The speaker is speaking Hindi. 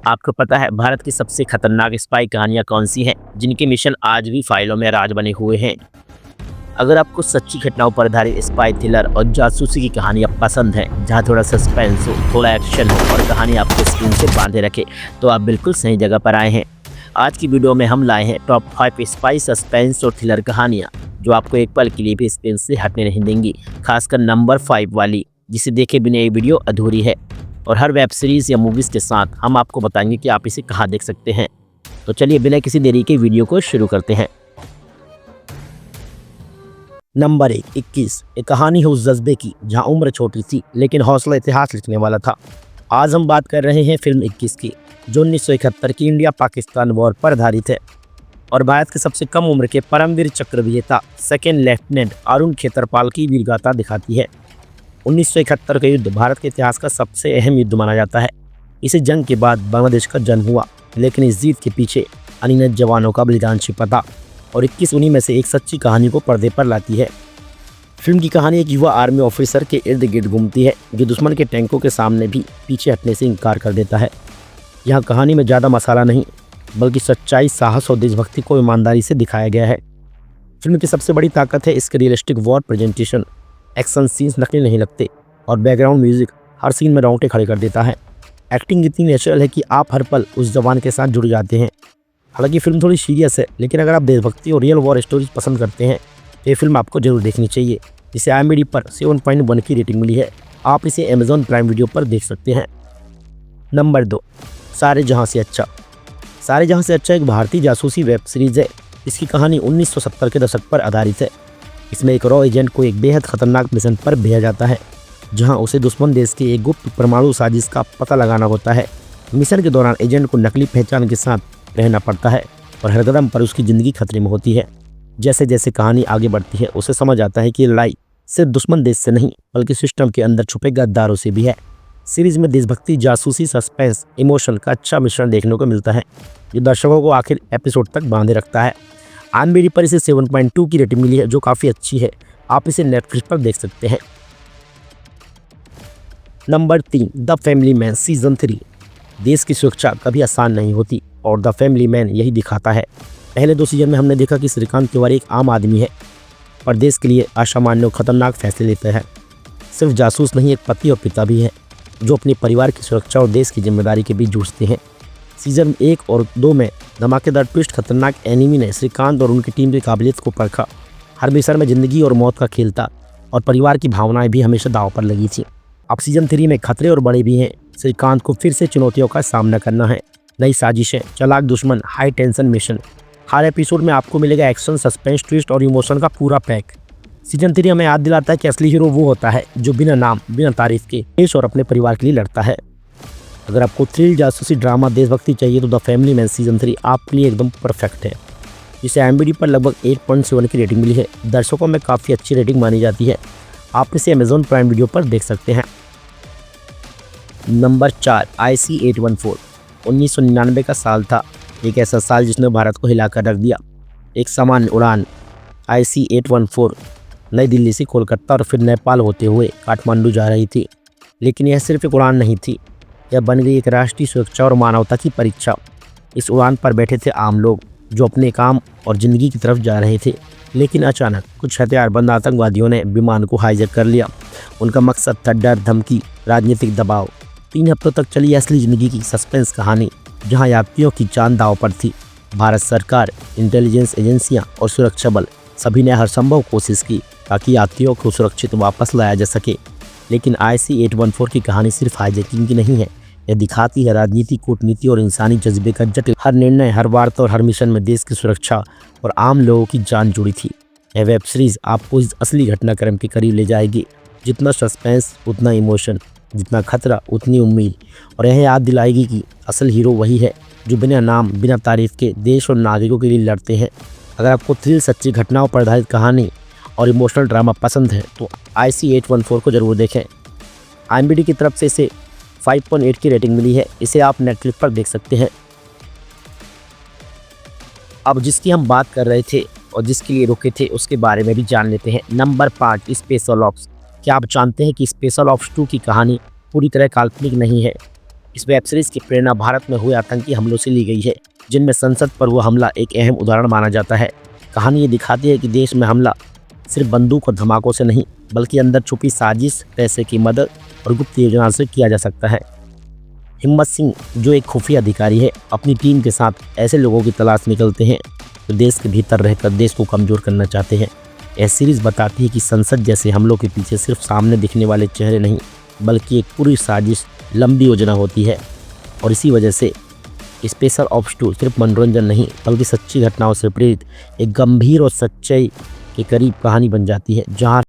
आपको पता है भारत की सबसे खतरनाक स्पाई कहानियां कौन सी हैं जिनके मिशन आज भी फाइलों में राज बने हुए हैं। अगर आपको सच्ची घटनाओं पर आधारित स्पाई थ्रिलर और जासूसी की कहानियां पसंद हैं, जहां थोड़ा सस्पेंस हो, थोड़ा एक्शन हो और कहानी आपको स्क्रीन से बांधे रखे, तो आप बिल्कुल सही जगह पर आए हैं। आज की वीडियो में हम लाए हैं टॉप 5 स्पाई सस्पेंस और थ्रिलर कहानियां जो आपको एक पल के लिए भी स्क्रीन से हटने नहीं देंगी, खासकर नंबर 5 वाली, जिसे देखे बिना ये वीडियो अधूरी है। और हर वेब सीरीज़ या मूवीज़ के साथ हम आपको बताएंगे कि आप इसे कहाँ देख सकते हैं। तो चलिए बिना किसी देरी के वीडियो को शुरू करते हैं। नंबर 21, एक कहानी है उस जज्बे की जहाँ उम्र छोटी थी लेकिन हौसला इतिहास लिखने वाला था। आज हम बात कर रहे हैं फिल्म 21 की, जो 1971 की इंडिया पाकिस्तान वॉर पर आधारित है और भारत के सबसे कम उम्र के परमवीर चक्र विजेता सेकेंड लेफ्टिनेंट अरुण खेतरपाल की वीरगाथा दिखाती है। 1971 का युद्ध भारत के इतिहास का सबसे अहम युद्ध माना जाता है। इस जंग के बाद बांग्लादेश का जन्म हुआ, लेकिन इस जीत के पीछे अनगिनत जवानों का बलिदान छिपा था और 21 उन्हीं में से एक सच्ची कहानी को पर्दे पर लाती है। फिल्म की कहानी एक युवा आर्मी ऑफिसर के इर्द गिर्द घूमती है जो दुश्मन के टैंकों के सामने भी पीछे हटने से इनकार कर देता है। यहाँ कहानी में ज़्यादा मसाला नहीं, बल्कि सच्चाई, साहस और देशभक्ति को ईमानदारी से दिखाया गया है। फिल्म की सबसे बड़ी ताकत है इसके realistic war presentation. Action scenes नकली नहीं लगते और बैकग्राउंड म्यूजिक हर सीन में रोंगटे खड़े कर देता है। एक्टिंग इतनी नेचुरल है कि आप हर पल उस जवान के साथ जुड़ जाते हैं। हालांकि फिल्म थोड़ी सीरियस है, लेकिन अगर आप देशभक्ति और रियल वॉर स्टोरीज पसंद करते हैं तो ये फिल्म आपको जरूर देखनी चाहिए। इसे IMDb पर 7.1 की रेटिंग मिली है। आप इसे Amazon प्राइम वीडियो पर देख सकते हैं। नंबर 2, सारे जहां से अच्छा। सारे जहां से अच्छा एक भारतीय जासूसी वेब सीरीज है। इसकी कहानी 1970 के दशक पर आधारित है। इसमें एक रॉ एजेंट को एक बेहद खतरनाक मिशन पर भेजा जाता है, जहां उसे दुश्मन देश के एक गुप्त परमाणु साजिश का पता लगाना होता है। मिशन के दौरान एजेंट को नकली पहचान के साथ रहना पड़ता है और हर कदम पर उसकी ज़िंदगी खतरे में होती है। जैसे जैसे कहानी आगे बढ़ती है, उसे समझ आता है कि लड़ाई सिर्फ दुश्मन देश से नहीं, बल्कि सिस्टम के अंदर छुपे गद्दारों से भी है। सीरीज में देशभक्ति, जासूसी, सस्पेंस, इमोशन का अच्छा मिश्रण देखने को मिलता है, जो दर्शकों को आखिर एपिसोड तक बांधे रखता है। IMDb पर इसे 7.2 की रेटिंग मिली है, जो काफ़ी अच्छी है। आप इसे नेटफ्लिक्स पर देख सकते हैं। Number 3, the family man season 3। देश की सुरक्षा कभी आसान नहीं होती और द फैमिली मैन यही दिखाता है। पहले 2 सीजन में हमने देखा कि श्रीकांत तिवारी एक आम आदमी है, पर देश के लिए असामान्य और खतरनाक फैसले लेता है। सिर्फ जासूस नहीं, एक पति और पिता भी है जो अपने परिवार की सुरक्षा और देश की जिम्मेदारी के बीच जूझते हैं। सीजन 1 और 2 में धमाकेदार ट्विस्ट, खतरनाक एनिमी ने श्रीकांत और उनकी टीम की काबिलियत को परखा। हर मिशन में जिंदगी और मौत का खेल था और परिवार की भावनाएं भी हमेशा दांव पर लगी थी। अब सीजन 3 में खतरे और बड़े भी हैं। श्रीकांत को फिर से चुनौतियों का सामना करना है, नई साजिशें, चालाक दुश्मन, हाई टेंशन मिशन। हर एपिसोड में आपको मिलेगा एक्शन, सस्पेंस, ट्विस्ट और इमोशन का पूरा पैक। सीजन 3 हमें याद दिलाता है कि असली हीरो वो होता है जो बिना नाम, बिना तारीफ के देश और अपने परिवार के लिए लड़ता है। अगर आपको थ्रिल, जासूसी, ड्रामा, देशभक्ति चाहिए तो द फैमिली मैन सीजन 3 आपके लिए एकदम परफेक्ट है। इसे IMDb पर लगभग 8.7 की रेटिंग मिली है। दर्शकों में काफ़ी अच्छी रेटिंग मानी जाती है। आप इसे Amazon प्राइम वीडियो पर देख सकते हैं। Number 4, IC-814। 1999 का साल था, एक ऐसा साल जिसने भारत को हिलाकर रख दिया। एक सामान्य उड़ान IC-814 नई दिल्ली से कोलकाता और फिर नेपाल होते हुए काठमांडू जा रही थी। लेकिन यह सिर्फ एक उड़ान नहीं थी, यह बन गई एक राष्ट्रीय सुरक्षा और मानवता की परीक्षा। इस उड़ान पर बैठे थे आम लोग जो अपने काम और ज़िंदगी की तरफ जा रहे थे, लेकिन अचानक कुछ हथियारबंद आतंकवादियों ने विमान को हाईजैक कर लिया। उनका मकसद था डर, धमकी, राजनीतिक दबाव। 3 हफ्तों तक चली असली ज़िंदगी की सस्पेंस कहानी, जहां यात्रियों की जान दांव पर थी। भारत सरकार, इंटेलिजेंस एजेंसियां और सुरक्षा बल सभी ने हर संभव कोशिश की ताकि यात्रियों को सुरक्षित वापस लाया जा सके। लेकिन IC-814 की कहानी सिर्फ हाईजैकिंग की नहीं है, यह दिखाती है राजनीति, कूटनीति और इंसानी जज्बे का जटिल हर निर्णय, हर वार्ता और हर मिशन में देश की सुरक्षा और आम लोगों की जान जुड़ी थी। यह वेब सीरीज़ आपको इस असली घटनाक्रम के करीब ले जाएगी। जितना सस्पेंस उतना इमोशन, जितना खतरा उतनी उम्मीद, और यह याद दिलाएगी कि असल हीरो वही है जो बिना नाम, बिना तारीफ के देश और नागरिकों के लिए लड़ते हैं। अगर आपको थ्रिल, सच्ची घटनाओं पर आधारित कहानी और इमोशनल ड्रामा पसंद है तो IC-814 को जरूर देखें। IMDb की तरफ से इसे 5.8 की रेटिंग मिली है। इसे आप नेटफ्लिक्स पर देख सकते हैं। अब जिसकी हम बात कर रहे थे और जिसके लिए रुके थे उसके बारे में भी जान लेते हैं। Number 5, special ops. क्या आप जानते हैं कि स्पेशल ऑप्स 2 की कहानी पूरी तरह काल्पनिक नहीं है? इस वेब सीरीज की प्रेरणा भारत में हुए आतंकी हमलों से ली गई है, जिनमें संसद पर हुआ हमला एक अहम उदाहरण माना जाता है। कहानी ये दिखाती है कि देश में हमला सिर्फ बंदूक और धमाकों से नहीं, बल्कि अंदर छुपी साजिश, पैसे की मदद और गुप्त योजना से किया जा सकता है। हिम्मत सिंह, जो एक खुफिया अधिकारी है, अपनी टीम के साथ ऐसे लोगों की तलाश निकलते हैं जो देश के भीतर रहकर देश को कमज़ोर करना चाहते हैं। यह सीरीज़ बताती है कि संसद जैसे हमलों के पीछे सिर्फ सामने दिखने वाले चेहरे नहीं, बल्कि एक पूरी साजिश, लंबी योजना होती है। और इसी वजह से स्पेशल ऑप्स 2 सिर्फ मनोरंजन नहीं, बल्कि सच्ची घटनाओं से प्रेरित एक गंभीर और सच्चाई के करीब कहानी बन जाती है, जहाँ